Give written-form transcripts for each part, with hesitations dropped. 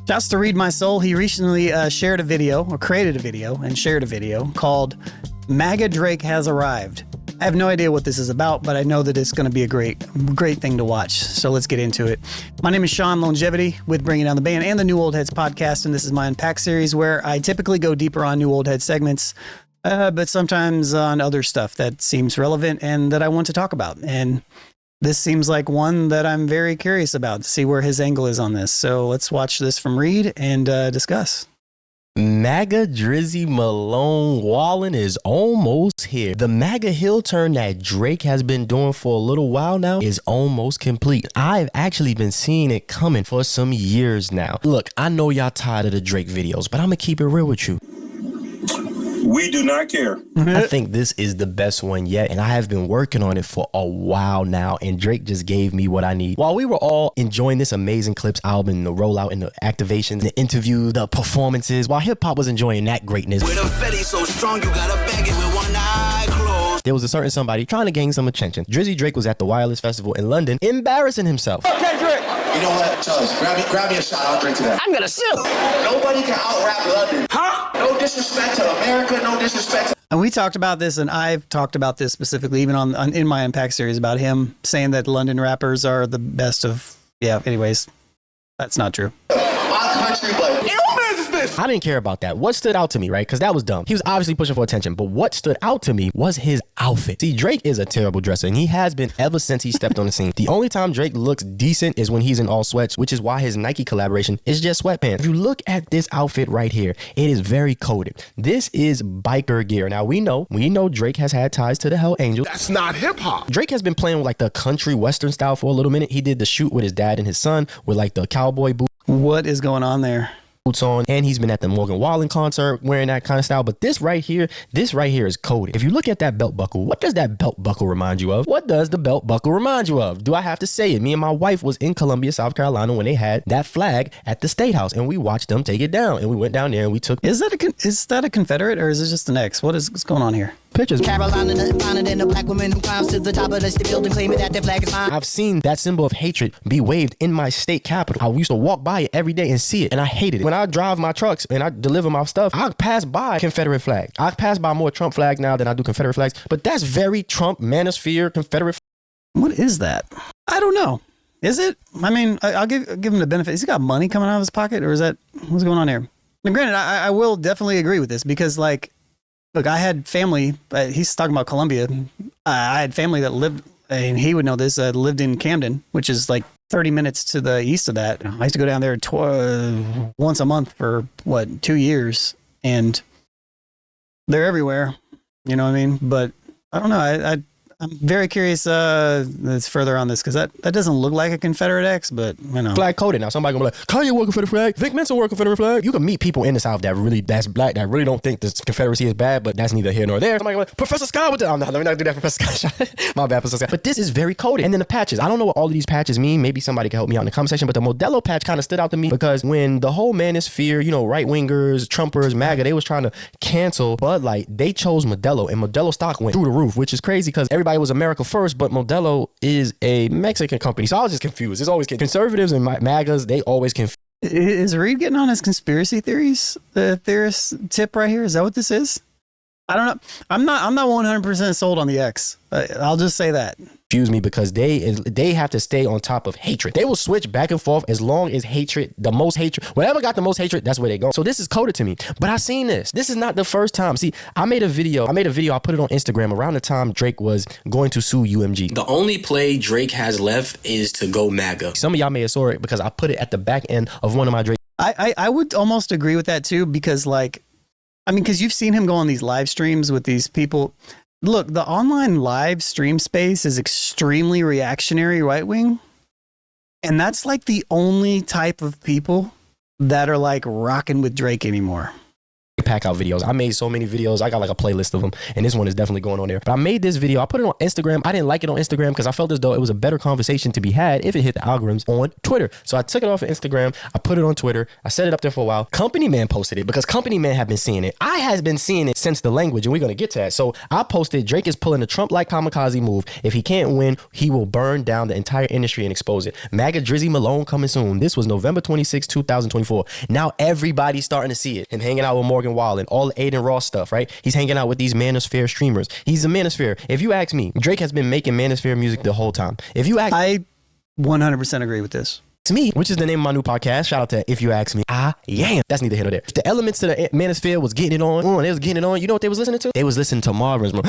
Shouts to reedmysole. He recently shared a video, or created a video, and shared a video called MAGA Drake Has Arrived. I have no idea what this is about, but I know that it's going to be a great thing to watch. So let's get into it. My name is Sean Lonegevity with Bringing Down the Band and the New Old Heads podcast, and this is my Unpack series where I typically go deeper on New Old Head segments, but sometimes on other stuff that seems relevant and that I want to talk about. And this seems like one that I'm very curious about to see where his angle is on this. So let's watch this from Reed and discuss. MAGA 𝗕𝗔𝗓𝗪𝗡𝗚 is almost here. The MAGA Hill turn that Drake has been doing for a little while now is almost complete. I've actually been seeing it coming for some years now. Look, I know y'all tired of the Drake videos, but I'm gonna keep it real with you. We do not care. I think this is the best one yet, and I have been working on it for a while now, and Drake just gave me what I need. While we were all enjoying this amazing Clips album, the rollout and the activations, the interview, the performances, while hip-hop was enjoying that greatness, with a fetty so strong you gotta bag it with one eye closed. there was a certain somebody trying to gain some attention. Drizzy Drake was at the Wireless Festival in London, embarrassing himself. Okay, Drake. You know what, Charles? Grab me a shot. I'll drink to that. I'm gonna sue. Nobody can out-rap London. Huh? No disrespect to America. No disrespect to... And we talked about this, and I've talked about this specifically even in my Unpack series about him saying that London rappers are the best of... Yeah, anyways, that's not true. My country, but... I didn't care about that. What stood out to me, right? Because that was dumb. He was obviously pushing for attention, but what stood out to me was his outfit. See, Drake is a terrible dresser, and he has been ever since he stepped on the scene. The only time Drake looks decent is when he's in all sweats, which is why his Nike collaboration is just sweatpants. If you look at this outfit right here, it is very coded. This is biker gear. Now, we know Drake has had ties to the Hell Angels. That's not hip-hop. Drake has been playing with like the country western style for a little minute. He did the shoot with his dad and his son with like the cowboy boots. What is going on there? On, and he's been at the Morgan Wallen concert wearing that kind of style. But this right here is coded. If you look at that belt buckle, what does that belt buckle remind you of? What does the belt buckle remind you of? Do I have to say it? Me and my wife was in Columbia, South Carolina when they had that flag at the State House, and we watched them take it down, and we went down there and we took... Is that a Confederate, or is it just an X? What's going on here? Pictures. Carolina, nothing finer than a black woman who climbs to the top of the building claiming that their flag is mine. I've seen that symbol of hatred be waved in my state capital. I used to walk by it every day and see it, and I hated it. When I drive my trucks and I deliver my stuff, I pass by Confederate flag. I pass by more Trump flags now than I do Confederate flags, but that's very Trump, Manosphere, Confederate. What is that? I don't know. Is it? I mean, I'll give him the benefit. Has he got money coming out of his pocket, or is that what's going on here? Now, granted, I will definitely agree with this because, like, look, I had family. He's talking about Columbia. I had family that lived, and he would know this, lived in Camden, which is like 30 minutes to the east of that. I used to go down there once a month for, 2 years, and they're everywhere. You know what I mean? But I don't know. I'm very curious that's further on this because that doesn't look like a Confederate X, but you know. Flag coded. Now somebody gonna be like, Kanye working for the flag, Vic Mensa working for the flag. You can meet people in the South that's black, that really don't think this Confederacy is bad, but that's neither here nor there. Somebody gonna be like, Professor Scott with let me not do that, Professor Scott. My bad, Professor Scott. But this is very coded. And then the patches. I don't know what all of these patches mean. Maybe somebody can help me out in the comment section, but the Modello patch kind of stood out to me because when the whole Manosphere, right-wingers, Trumpers, MAGA, they was trying to cancel Bud Light, they chose Modello, and Modello stock went through the roof, which is crazy because everybody was America first, but Modello is a Mexican company. So I was just confused. It's always conservatives and MAGAs, they always confuse. Is Reed getting on his conspiracy theorist tip right here? Is that what this is? I don't know. I'm not 100% sold on the X. I'll just say that. Confuse me because they have to stay on top of hatred. They will switch back and forth as long as hatred, the most hatred, whatever got the most hatred, that's where they go. So this is coded to me. But I seen this. This is not the first time. See, I made a video. I put it on Instagram around the time Drake was going to sue UMG. The only play Drake has left is to go MAGA. Some of y'all may have saw it because I put it at the back end of one of my Drake. I would almost agree with that too because because you've seen him go on these live streams with these people. Look, the online live stream space is extremely reactionary right wing. And that's like the only type of people that are like rocking with Drake anymore. pack out videos. I made so many videos. I got like a playlist of them, and this one is definitely going on there. But I made this video. I put it on Instagram. I didn't like it on Instagram because I felt as though it was a better conversation to be had if it hit the algorithms on Twitter. So I took it off of Instagram. I put it on Twitter. I set it up there for a while. Company Man posted it because Company Man have been seeing it. I has been seeing it since the language, and we're gonna get to that. So I posted, Drake is pulling a Trump-like kamikaze move. If he can't win, he will burn down the entire industry and expose it. MAGA 𝗕𝗔𝗪𝗡𝗚𝗚 coming soon. This was November 26, 2024. Now everybody's starting to see it. Him hanging out with Morgan Wallen, all the Aiden Ross stuff, right? He's hanging out with these Manosphere streamers. He's a Manosphere. If you ask me, Drake has been making Manosphere music the whole time. If you ask, I 100% agree with this. to me, which is the name of my new podcast. Shout out to If You Ask Me. I am. That's neither here nor there. If the elements to the Manosphere was getting it on, they was getting it on. You know what they was listening to? They was listening to Marvin's. Like,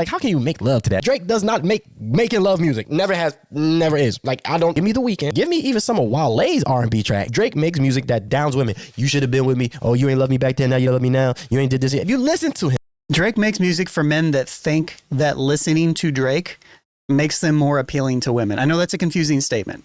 how can you make love to that? Drake does not make making love music. Never has, never is. Like, I don't, give me The Weeknd. Give me even some of Wale's R&B track. Drake makes music that downs women. You should have been with me. Oh, you ain't love me back then. Now you love me now. You ain't did this. If you listen to him. Drake makes music for men that think that listening to Drake makes them more appealing to women. I know that's a confusing statement,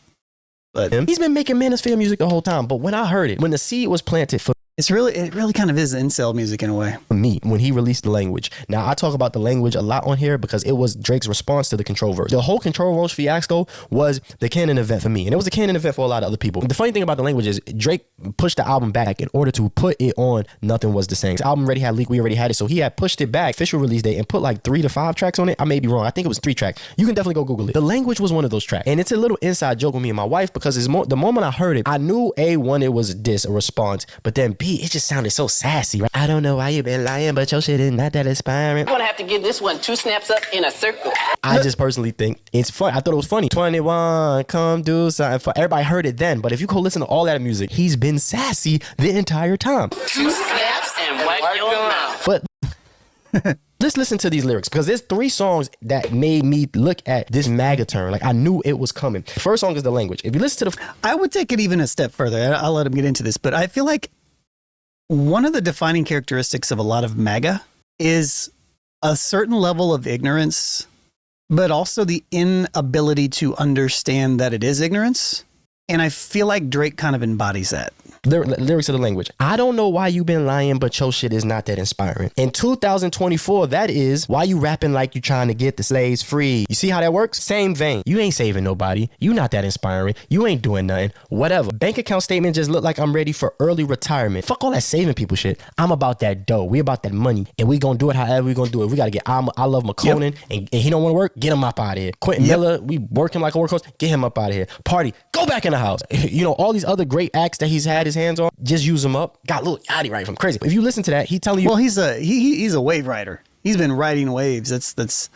but He's been making Manosphere music the whole time. But when I heard it, when the seed was planted for it really kind of is incel music in a way. me, when he released The Language. Now, I talk about The Language a lot on here because it was Drake's response to the Control verse. The whole Control verse fiasco was the canon event for me, and it was a canon event for a lot of other people. The funny thing about The Language is Drake pushed the album back in order to put it on Nothing Was the Same. The album already had leaked. We already had it, so he had pushed it back, official release date, and put like 3 to 5 tracks on it. I may be wrong. I think it was 3 tracks. You can definitely go Google it. The Language was one of those tracks, and it's a little inside joke with me and my wife because it's the moment I heard it, I knew A1 it was a diss, a response, but then B, it just sounded so sassy, right? I don't know why you been lying, but your shit is not that inspiring. I'm gonna have to give this one 2 snaps up in a circle. I just personally think it's fun. I thought it was funny. 21, come do something. Everybody heard it then, but if you go listen to all that music, he's been sassy the entire time. 2 snaps and wipe your mouth. But let's listen to these lyrics because there's 3 songs that made me look at this MAGA turn. Like I knew it was coming. The first song is The Language. If you listen to the, I would take it even a step further. I'll let him get into this, but I feel like one of the defining characteristics of a lot of MAGA is a certain level of ignorance, but also the inability to understand that it is ignorance. And I feel like Drake kind of embodies that. lyrics of The Language. I don't know why you been lying, but your shit is not that inspiring. In 2024, that is why you rapping like you trying to get the slaves free. You see how that works? Same vein. You ain't saving nobody. You not that inspiring. You ain't doing nothing. Whatever. Bank account statement just look like I'm ready for early retirement. Fuck all that saving people shit. I'm about that dough. We about that money, and we gonna do it however we gonna do it. We gotta get I love McConan, and he don't want to work. Get him up out of here. Quentin Miller, we working like a workhorse. Get him up out of here. Party. Go back in the house. You know, all these other great acts that he's had his hands on, just use them up. Got Lil Yachty right from crazy. If you listen to that, he telling you. Well, he's a wave rider. He's been riding waves. That's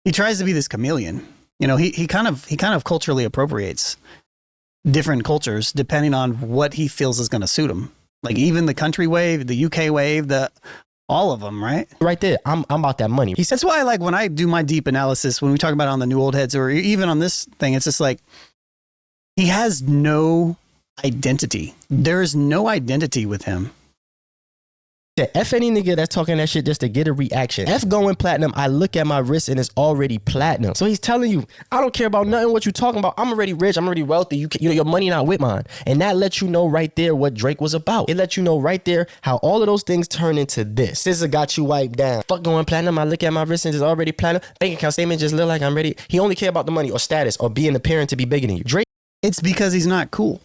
he tries to be this chameleon. You know, he kind of culturally appropriates different cultures depending on what he feels is going to suit him. Like even the country wave, the UK wave, all of them, right? Right there. I'm about that money. That's why, like, when I do my deep analysis, when we talk about it on the New Old Heads or even on this thing, it's just like he has no identity. There is no identity with him. F any nigga that's talking that shit just to get a reaction. F going platinum, I look at my wrist and it's already platinum. So he's telling you, I don't care about nothing what you talking about. I'm already rich. I'm already wealthy. You know, your money not with mine. And that lets you know right there what Drake was about. It lets you know right there how all of those things turn into this. SZA got you wiped down. Fuck going platinum, I look at my wrist and it's already platinum. Bank account statement just look like I'm ready. He only care about the money or status or being the parent to be bigger than you. Drake. It's because he's not cool.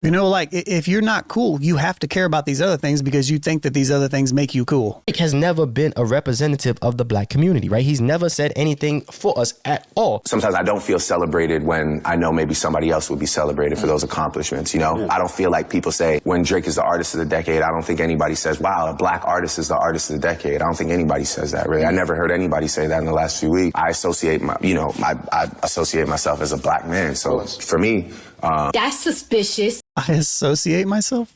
You know, like, if you're not cool, you have to care about these other things because you think that these other things make you cool. Drake has never been a representative of the black community, right? He's never said anything for us at all. Sometimes I don't feel celebrated when I know maybe somebody else would be celebrated for those accomplishments, you know? I don't feel like people say, when Drake is the artist of the decade, I don't think anybody says, wow, a black artist is the artist of the decade. I don't think anybody says that, really. I never heard anybody say that in the last few weeks. I associate I associate myself as a black man. So for me, that's suspicious. I associate myself?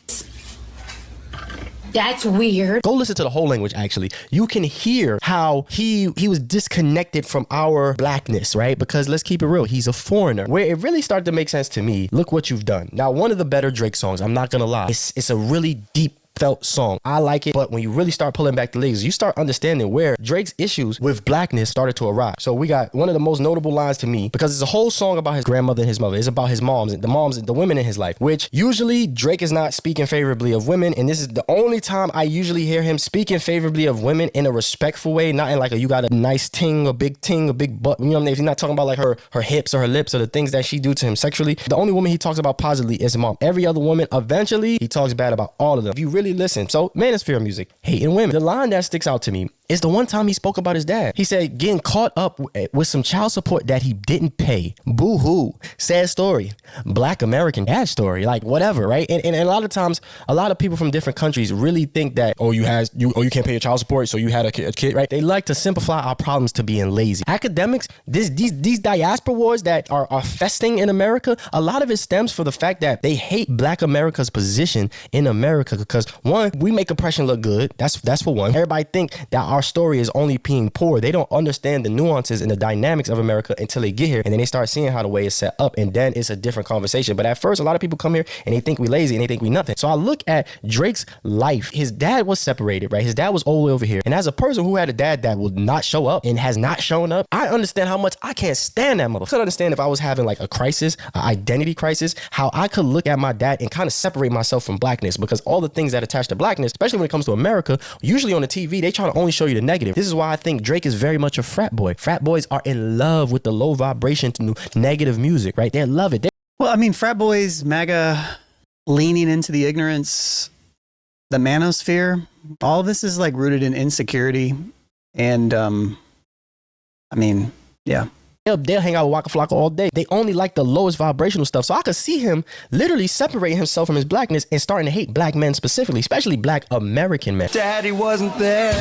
That's weird. Go listen to the whole language, actually. You can hear how he was disconnected from our blackness, right? Because let's keep it real, he's a foreigner. Where it really started to make sense to me, look what you've done. Now, one of the better Drake songs, I'm not gonna lie, it's a really deep felt song. I like it, but when you really start pulling back the layers, you start understanding where Drake's issues with blackness started to arise. So we got one of the most notable lines to me, because it's a whole song about his grandmother and his mother. It's about his moms and the women in his life, which usually Drake is not speaking favorably of women, and this is the only time I usually hear him speaking favorably of women in a respectful way, not in like you got a nice ting, a big butt, you know what I mean? If he's not talking about like her hips or her lips or the things that she do to him sexually. The only woman he talks about positively is his mom. Every other woman, eventually, he talks bad about all of them. If you really listen. So, Manosphere music, hating women. The line that sticks out to me is the one time he spoke about his dad. He said, getting caught up with some child support that he didn't pay. Boo-hoo. Sad story. Black American dad story. Like, whatever, right? And a lot of times, a lot of people from different countries really think that, you can't pay your child support, so you had a kid, right? They like to simplify our problems to being lazy. Academics, these diaspora wars that are festing in America, a lot of it stems from the fact that they hate Black America's position in America, because one, we make oppression look good. That's for one. Everybody think that our story is only being poor. They don't understand the nuances and the dynamics of America until they get here, and then they start seeing how the way it's set up, and then it's a different conversation. But at first, a lot of people come here and they think we lazy and they think we nothing. So I look at Drake's life. His dad was separated, right? His dad was all the way over here, and as a person who had a dad that would not show up and has not shown up, I understand how much I can't stand that motherfucker. I could understand if I was having like a crisis, an identity crisis, how I could look at my dad and kind of separate myself from blackness, because all the things that attach to blackness, especially when it comes to America, usually on the TV, they try to only show you the negative. This is why I think Drake is very much a frat boy. Frat boys are in love with the low vibration, negative music, right? They love it. Well, I mean, frat boys, MAGA, leaning into the ignorance, the manosphere, all this is like rooted in insecurity. And, I mean, yeah. They'll hang out with Waka Flocka all day. They only like the lowest vibrational stuff. So I could see him literally separating himself from his blackness and starting to hate black men specifically, especially Black American men. Daddy wasn't there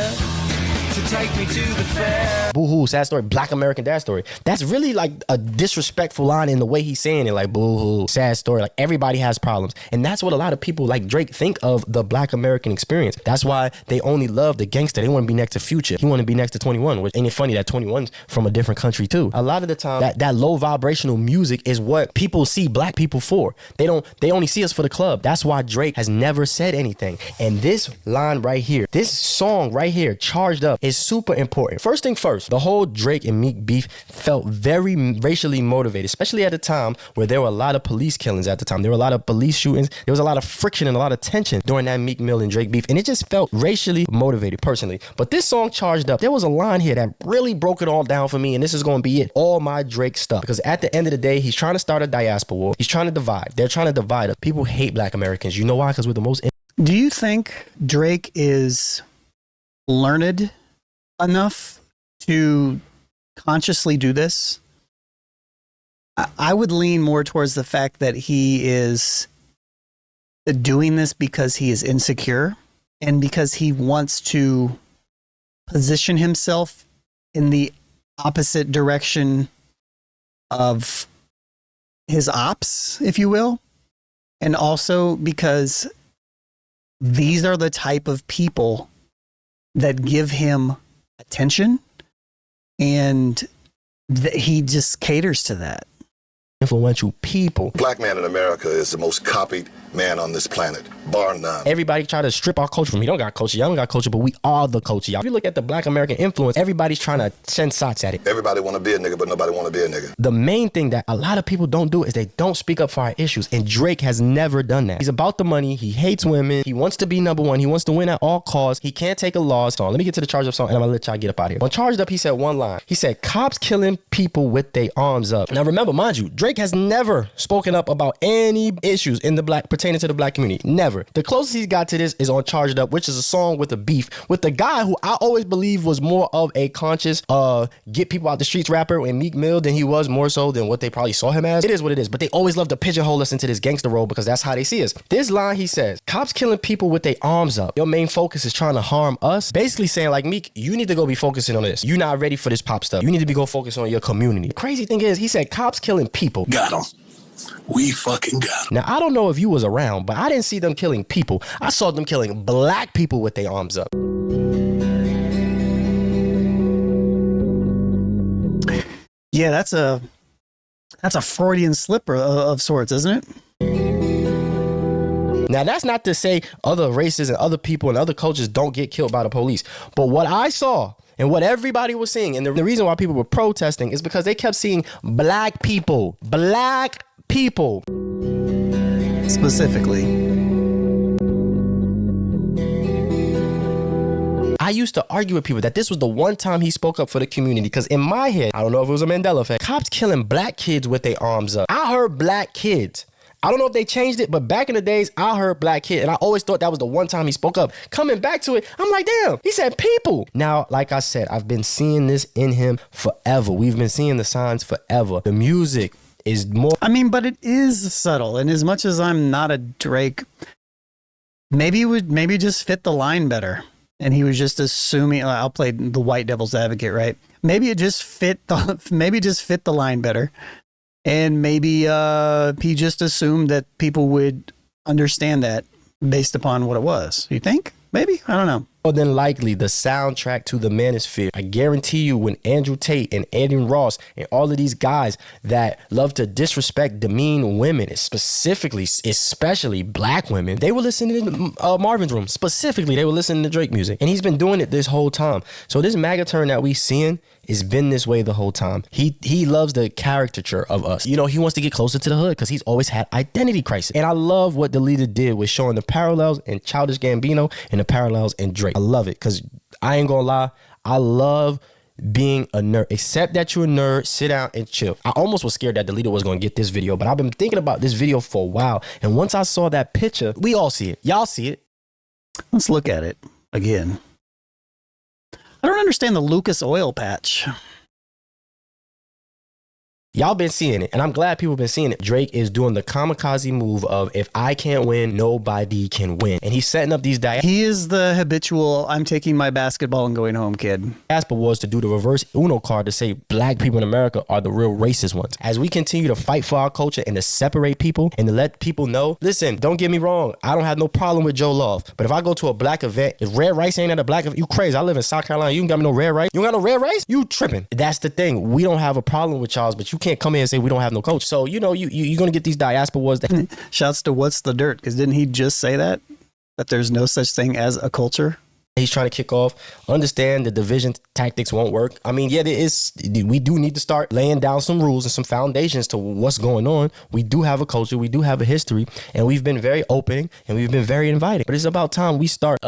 to take me to the fair. Boo-hoo, sad story, Black American dad story. That's really like a disrespectful line in the way he's saying it, like boo-hoo, sad story. Like everybody has problems. And that's what a lot of people like Drake think of the Black American experience. That's why they only love the gangster. They want to be next to Future. He want to be next to 21, which ain't it funny that 21's from a different country too. A lot of the time, that low vibrational music is what people see black people for. They only see us for the club. That's why Drake has never said anything. And this line right here, this song right here, Charged Up, is super important. First thing first, the whole Drake and Meek beef felt very racially motivated, especially at a time where there were a lot of police killings at the time. There were a lot of police shootings. There was a lot of friction and a lot of tension during that Meek Mill and Drake beef. And it just felt racially motivated personally. But this song, Charged Up, there was a line here that really broke it all down for me. And this is going to be it. All my Drake stuff. Because at the end of the day, he's trying to start a diaspora war. He's trying to divide. They're trying to divide us. People hate Black Americans. You know why? Because we're the most... Do you think Drake is learned enough to consciously do this? I would lean more towards the fact that he is doing this because he is insecure and because he wants to position himself in the opposite direction of his ops, if you will. And also because these are the type of people that give him attention, and he just caters to that. Influential people. Black man in America is the most copied man on this planet, bar none. Everybody try to strip our culture from me. Don't got culture. Y'all don't got culture, but we are the culture, y'all. If you look at the Black American influence, everybody's trying to send shots at it. Everybody want to be a nigga, but nobody want to be a nigga. The main thing that a lot of people don't do is they don't speak up for our issues, and Drake has never done that. He's about the money. He hates women. He wants to be number one. He wants to win at all costs. He can't take a loss. So let me get to the Charged Up song, and I'm gonna let y'all get up out of here. On Charged Up, he said one line. He said, "Cops killing people with their arms up." Now remember, mind you, Drake has never spoken up about any issues in the pertaining to the black community. Never. The closest he's got to this is on Charged Up, which is a song with a beef with the guy who I always believe was more of a conscious get people out the streets rapper in Meek Mill than he was more so than what they probably saw him as. It is what it is, but they always love to pigeonhole us into this gangster role because that's how they see us. This line he says, "Cops killing people with their arms up. Your main focus is trying to harm us." Basically saying like, Meek, you need to go be focusing on this. You're not ready for this pop stuff. You need to be go focus on your community. The crazy thing is, he said cops killing people. Got him. We fucking got him. Now, I don't know if you was around, but I didn't see them killing people. I saw them killing black people with their arms up. Yeah, that's a Freudian slip of sorts, isn't it? Now, that's not to say other races and other people and other cultures don't get killed by the police. But what I saw and what everybody was seeing, and the reason why people were protesting is because they kept seeing black people. Specifically. I used to argue with people that this was the one time he spoke up for the community, because in my head, I don't know if it was a Mandela effect, cops killing black kids with their arms up. I heard black kids. I don't know if they changed it, but back in the days, I heard black kid, and I always thought that was the one time he spoke up. Coming back to it, I'm like, damn, he said people. Now, like I said, I've been seeing this in him forever. We've been seeing the signs forever. The music is more... I mean, but it is subtle, and as much as I'm not a Drake, maybe it would just fit the line better. And he was just assuming, I'll play the white devil's advocate, right? Maybe it just fit the line better. And maybe he just assumed that people would understand that based upon what it was. You think? Maybe? I don't know. More than likely, the soundtrack to the Manosphere. I guarantee you, when Andrew Tate and Adrian Ross and all of these guys that love to disrespect, demean women, especially black women, they were listening to Marvin's Room. Specifically, they were listening to Drake music. And he's been doing it this whole time. So this MAGA turn that we seeing has been this way the whole time. He loves the caricature of us. You know, he wants to get closer to the hood because he's always had identity crisis. And I love what the leader did with showing the parallels in Childish Gambino and the parallels in Drake. I love it because I ain't gonna lie. I love being a nerd. Except that you're a nerd, sit down and chill. I almost was scared that the leader was gonna get this video, but I've been thinking about this video for a while. And once I saw that picture, we all see it. Y'all see it. Let's look at it again. I don't understand the Lucas oil patch. Y'all been seeing it, and I'm glad people been seeing it. Drake is doing the kamikaze move of, if I can't win, nobody can win. And he's setting up these He is the habitual, I'm taking my basketball and going home kid. diaspora was to do the reverse Uno card to say black people in America are the real racist ones. As we continue to fight for our culture and to separate people and to let people know, listen, don't get me wrong, I don't have no problem with Joe Love. But if I go to a black event, if red rice ain't at a black event, you crazy. I live in South Carolina. You ain't got me no red rice. You ain't got no red rice? You tripping. That's the thing. We don't have a problem with y'all, but you can't come here and say we don't have no culture. So, you know, you're going to get these diaspora wars. Shouts to What's the Dirt, because didn't he just say that there's no such thing as a culture? He's trying to kick off. Understand the division tactics won't work. I mean, yeah, we do need to start laying down some rules and some foundations to what's going on. We do have a culture. We do have a history. And we've been very open and we've been very inviting. But it's about time we start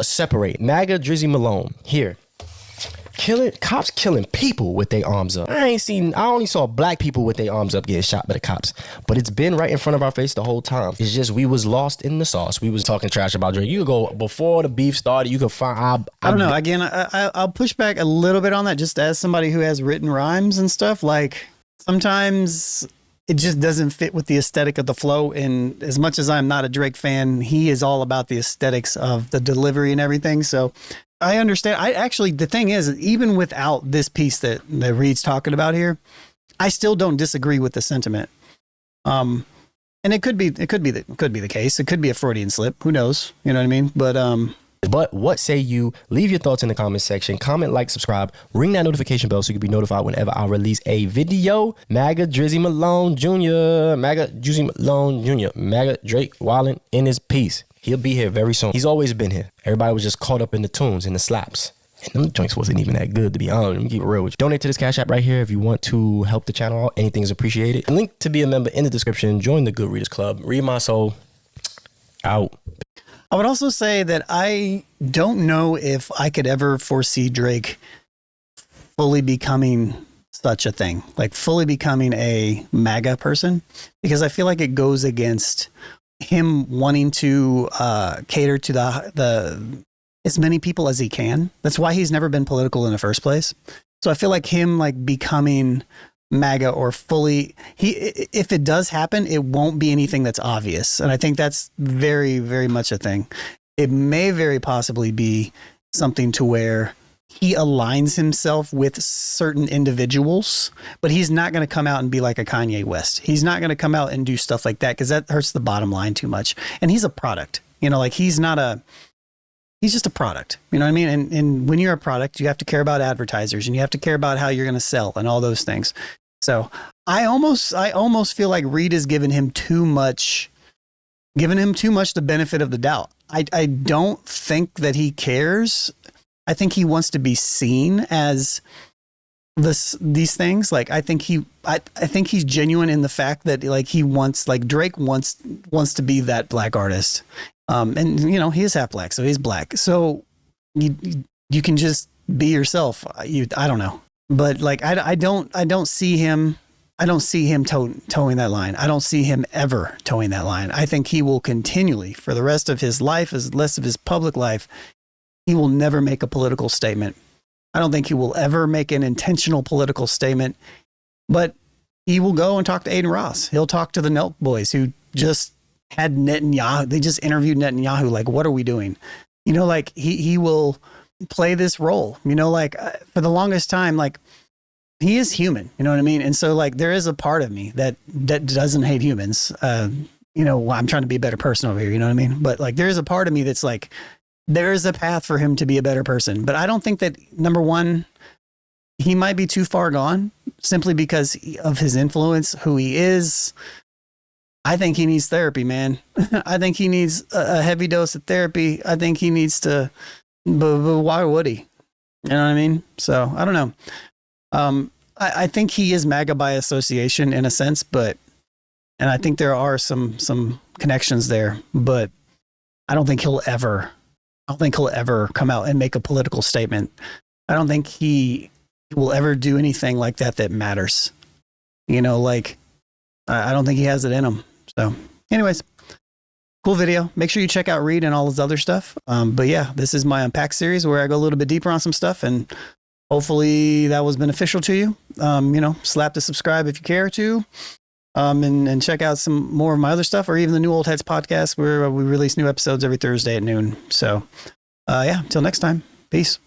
separate. MAGA 𝗕𝗔𝗪𝗡𝗚 here. Cops killing people with their arms up. I only saw black people with their arms up getting shot by the cops, but it's been right in front of our face the whole time. It's just we was lost in the sauce. We was talking trash about Drake. You could go before the beef started. You could find. I don't know. Again, I'll push back a little bit on that, just as somebody who has written rhymes and stuff. Like sometimes it just doesn't fit with the aesthetic of the flow. And as much as I'm not a Drake fan, he is all about the aesthetics of the delivery and everything. So I understand. The thing is, even without this piece that Reed's talking about here, I still don't disagree with the sentiment. And it could be the case. It could be a Freudian slip. Who knows? You know what I mean? But what say you? Leave your thoughts in the comment section. Comment, like, subscribe. Ring that notification bell so you can be notified whenever I release a video. MAGA 𝗕𝗔𝗪𝗡𝗚 Jr. MAGA 𝗕𝗔𝗪𝗡𝗚 Jr. MAGA Drake wildin' in his piece. He'll be here very soon. He's always been here. Everybody was just caught up in the tunes and the slaps. And them joints wasn't even that good, to be honest. Let me keep it real with you. Donate to this Cash App right here if you want to help the channel out. Anything is appreciated. Link to be a member in the description. Join the Good Readers Club. Read my soul. Out. I would also say that I don't know if I could ever foresee Drake fully becoming such a thing, like fully becoming a MAGA person, because I feel like it goes against him wanting to cater to the as many people as he can. That's why he's never been political in the first place. So I feel like him becoming MAGA or fully, if it does happen, it won't be anything that's obvious. And I think that's very, very much a thing. It may very possibly be something to where he aligns himself with certain individuals, but he's not going to come out and be like a Kanye West. He's not going to come out and do stuff like that because that hurts the bottom line too much. And he's a product, he's just a product, you know what I mean? And when you're a product, you have to care about advertisers and you have to care about how you're going to sell and all those things. So I almost feel like Reed has given him too much giving him too much the benefit of the doubt. I don't think that he cares. I think he wants to be seen as these things. Like, I think he's genuine in the fact that like he wants, like Drake wants to be that black artist. And you know, he is half black, so he's black. So you can just be yourself. I don't know, but like, I don't see him towing that line. I don't see him ever towing that line. I think he will continually, for the rest of his life, as the rest of his public life, he will never make a political statement. I don't think he will ever make an intentional political statement, but he will go and talk to Aiden Ross. He'll talk to the Nelk boys who just had Netanyahu. They just interviewed Netanyahu. Like, what are we doing? You know, like he will play this role, you know, like for the longest time, like, he is human, you know what I mean? And so like, there is a part of me that doesn't hate humans. You know, I'm trying to be a better person over here, you know what I mean? But like, there is a part of me that's like, there is a path for him to be a better person. But I don't think that, number one, he might be too far gone simply because of his influence, who he is. I think he needs therapy, man. I think he needs a heavy dose of therapy. I think he needs to, but why would he? You know what I mean? So I don't know. I think he is MAGA by association in a sense, and I think there are some connections there, but I don't think he'll ever come out and make a political statement. I don't think he will ever do anything like that matters. You know, like, I don't think he has it in him. So anyways, cool video. Make sure you check out Reed and all his other stuff. But yeah, this is my Unpack series where I go a little bit deeper on some stuff, and hopefully that was beneficial to you. You know, slap the subscribe if you care to, and check out some more of my other stuff, or even the New Old Heads podcast where we release new episodes every Thursday at noon. So, yeah, until next time, peace.